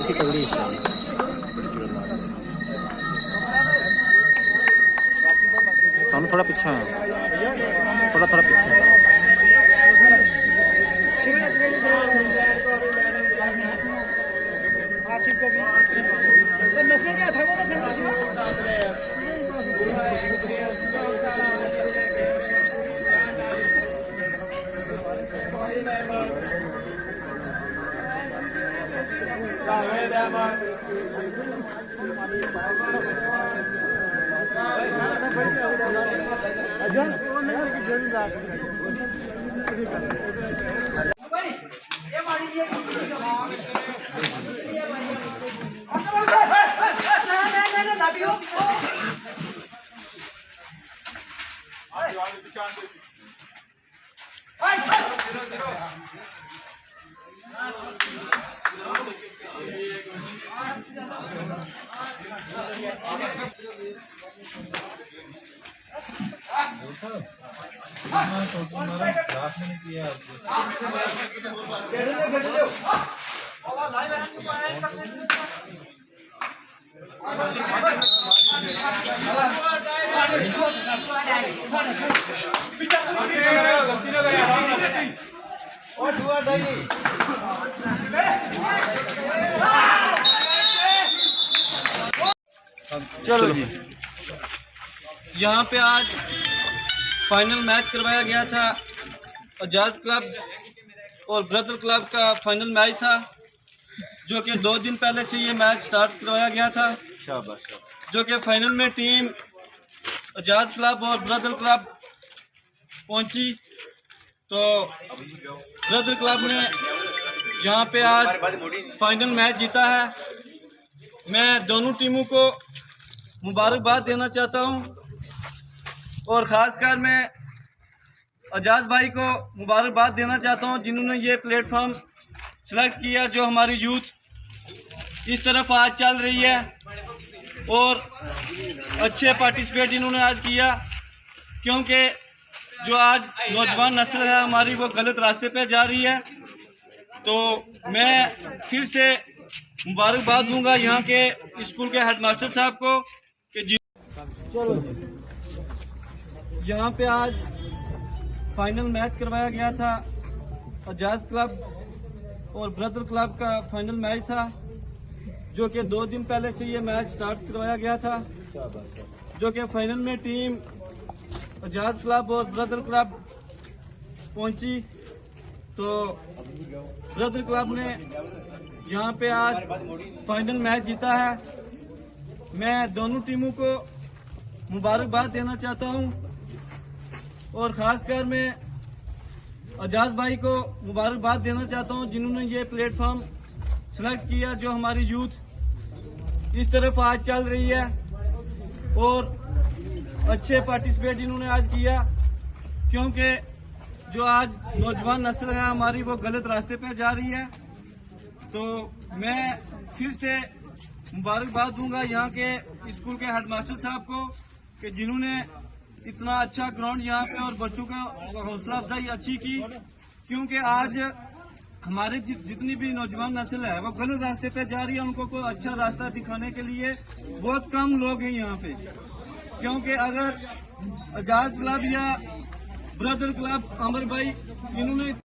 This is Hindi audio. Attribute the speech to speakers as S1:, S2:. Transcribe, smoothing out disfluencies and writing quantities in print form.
S1: इसी तगड़ी सामने थोड़ा पीछे है, थोड़ा पीछे है। आकिब को भी तो नस्ल क्या था वो ना
S2: चलो जी। यहाँ पे आज फाइनल मैच करवाया गया था। एजाज क्लब और ब्रदर क्लब का फाइनल मैच था, जो कि 2 दिन पहले से ये मैच स्टार्ट करवाया गया था। जो कि फाइनल में टीम एजाज क्लब और ब्रदर क्लब पहुंची, तो ब्रदर क्लब ने यहाँ पे आज फाइनल मैच जीता है। मैं दोनों टीमों को मुबारकबाद देना चाहता हूँ, और ख़ासकर मैं एजाज भाई को मुबारकबाद देना चाहता हूँ जिन्होंने ये प्लेटफॉर्म सेलेक्ट किया, जो हमारी यूथ इस तरफ आज चल रही है, और अच्छे पार्टिसिपेट इन्होंने आज किया। क्योंकि जो आज नौजवान नस्ल है हमारी, वो गलत रास्ते पे जा रही है। तो मैं फिर से मुबारकबाद दूंगा यहाँ के स्कूल के हेडमास्टर साहब को कि चलो यहाँ पे आज फाइनल मैच करवाया गया था। एजाज क्लब और ब्रदर क्लब का फाइनल मैच था, जो कि 2 दिन पहले से ये मैच स्टार्ट करवाया गया था। जो कि फाइनल में टीम एजाज क्लब और ब्रदर क्लब पहुंची, तो ब्रदर क्लब ने यहाँ पे आज फाइनल मैच जीता है। मैं दोनों टीमों को मुबारकबाद देना चाहता हूँ, और ख़ासकर मैं एजाज भाई को मुबारकबाद देना चाहता हूँ जिन्होंने ये प्लेटफॉर्म सेलेक्ट किया, जो हमारी यूथ इस तरफ आज चल रही है, और अच्छे पार्टिसिपेट इन्होंने आज किया। क्योंकि जो आज नौजवान नस्ल है हमारी, वो गलत रास्ते पे जा रही है। तो मैं फिर से मुबारकबाद दूंगा यहाँ के स्कूल के हेडमास्टर साहब को कि जिन्होंने इतना अच्छा ग्राउंड यहाँ पे और बच्चों का हौसला अफजाई अच्छी की। क्योंकि आज हमारे जितनी भी नौजवान नस्ल है वो गलत रास्ते पे जा रही है, उनको कोई अच्छा रास्ता दिखाने के लिए बहुत कम लोग हैं यहाँ पे। क्योंकि अगर एजाज क्लब या ब्रदर क्लब अमर भाई इन्होंने